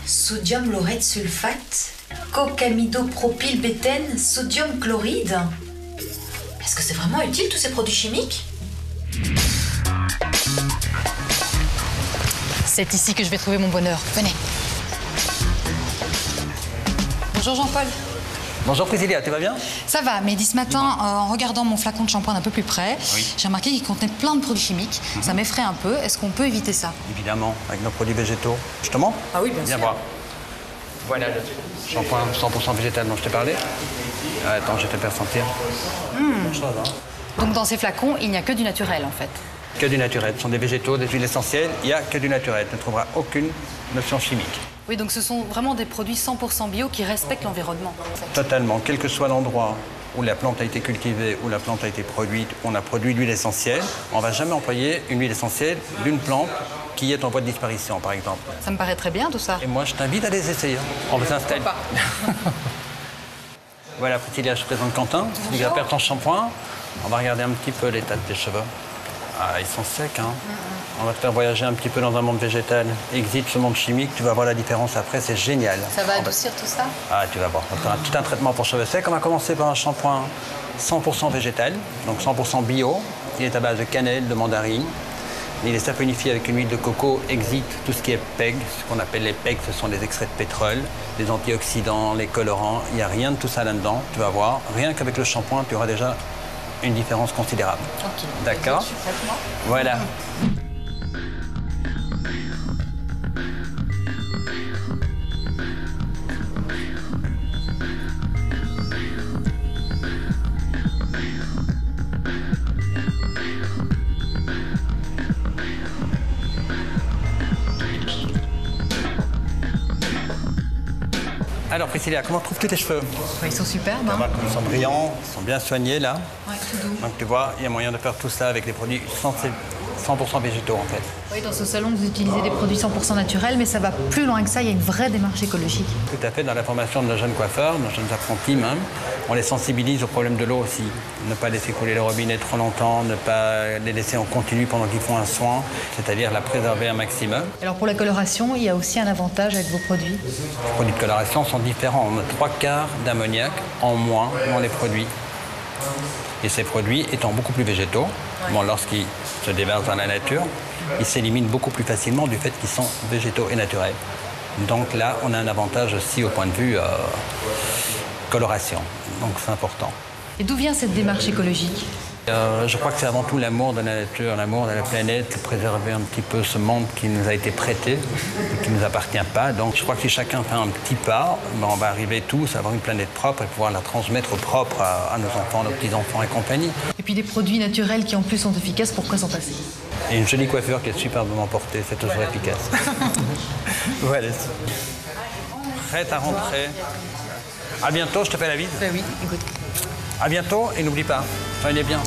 Sodium laureth sulfate, cocamidopropylbétène, sodium chloride. Est-ce que c'est vraiment utile tous ces produits chimiques? C'est ici que je vais trouver mon bonheur. Venez. Bonjour Jean-Paul. Bonjour Priscilla, tu vas bien? Ça va, mais ce matin, en regardant mon flacon de shampoing d'un peu plus près, j'ai remarqué qu'il contenait plein de produits chimiques. Ça m'effraie un peu. Est-ce qu'on peut éviter ça? Évidemment, avec nos produits végétaux. Je te montre? Ah oui, bien sûr. Viens voir. Voilà le shampoing 100% végétal dont je t'ai parlé. Attends, je vais te le faire sentir. Bonne chose, hein? Donc dans ces flacons, il n'y a que du naturel en fait. Que du naturel. Ce sont des végétaux, des huiles essentielles. Il n'y a que du naturel. Tu ne trouveras aucune notion chimique. Oui, donc ce sont vraiment des produits 100% bio qui respectent l'environnement. En fait. Totalement. Quel que soit l'endroit où la plante a été cultivée, où la plante a été produite, on a produit l'huile essentielle. On ne va jamais employer une huile essentielle d'une plante qui est en voie de disparition, par exemple. Ça me paraît très bien tout ça. Et moi, je t'invite à les essayer. On va s'installer. Voilà, Priscilla, je te présente Quentin. Tu vas faire ton shampoing. On va regarder un petit peu l'état de tes cheveux. Ah, ils sont secs, hein. On va te faire voyager un petit peu dans un monde végétal. Exit ce monde chimique, tu vas voir la différence après, c'est génial. Ça va adoucir tout ça? Ah, tu vas voir. On va faire tout un traitement pour cheveux secs. On va commencer par un shampoing 100% végétal, donc 100% bio. Il est à base de cannelle, de mandarine. Il est saponifié avec une huile de coco, Exit tout ce qui est PEG. Ce qu'on appelle les PEG, ce sont les extraits de pétrole, les antioxydants, les colorants. Il n'y a rien de tout ça là-dedans, tu vas voir. Rien qu'avec le shampoing, tu auras déjà une différence considérable. Ok. D'accord. Voilà. Alors Priscilla, comment trouves-tu tes cheveux? Ils sont superbes. Tu vois comme ils sont brillants, ils sont bien soignés là. Ouais, tout doux. Donc tu vois, il y a moyen de faire tout ça avec des produits 100% végétaux en fait. Oui, dans ce salon, vous utilisez des produits 100% naturels, mais ça va plus loin que ça, il y a une vraie démarche écologique. Tout à fait, dans la formation de nos jeunes coiffeurs, nos jeunes apprentis même, on les sensibilise au problème de l'eau aussi. Ne pas laisser couler le robinet trop longtemps, ne pas les laisser en continu pendant qu'ils font un soin, c'est-à-dire la préserver un maximum. Alors pour la coloration, il y a aussi un avantage avec vos produits. Les produits de coloration sont différents. On a 3/4 d'ammoniac en moins dans les produits. Et ces produits étant beaucoup plus végétaux, bon, lorsqu'ils se déversent dans la nature, ils s'éliminent beaucoup plus facilement du fait qu'ils sont végétaux et naturels. Donc là, on a un avantage aussi au point de vue coloration. Donc c'est important. Et d'où vient cette démarche écologique? Je crois que c'est avant tout l'amour de la nature, l'amour de la planète, préserver un petit peu ce monde qui nous a été prêté et qui ne nous appartient pas. Donc je crois que si chacun fait un petit pas, on va arriver tous à avoir une planète propre et pouvoir la transmettre propre à nos enfants, nos petits-enfants et compagnie. Et puis des produits naturels qui en plus sont efficaces, pourquoi s'en passer? Et une jolie coiffure qui est superbement portée, c'est toujours efficace. Voilà. Prête à rentrer. À bientôt, je te fais la bise. Ben oui, écoute. À bientôt et n'oublie pas, soignez bien.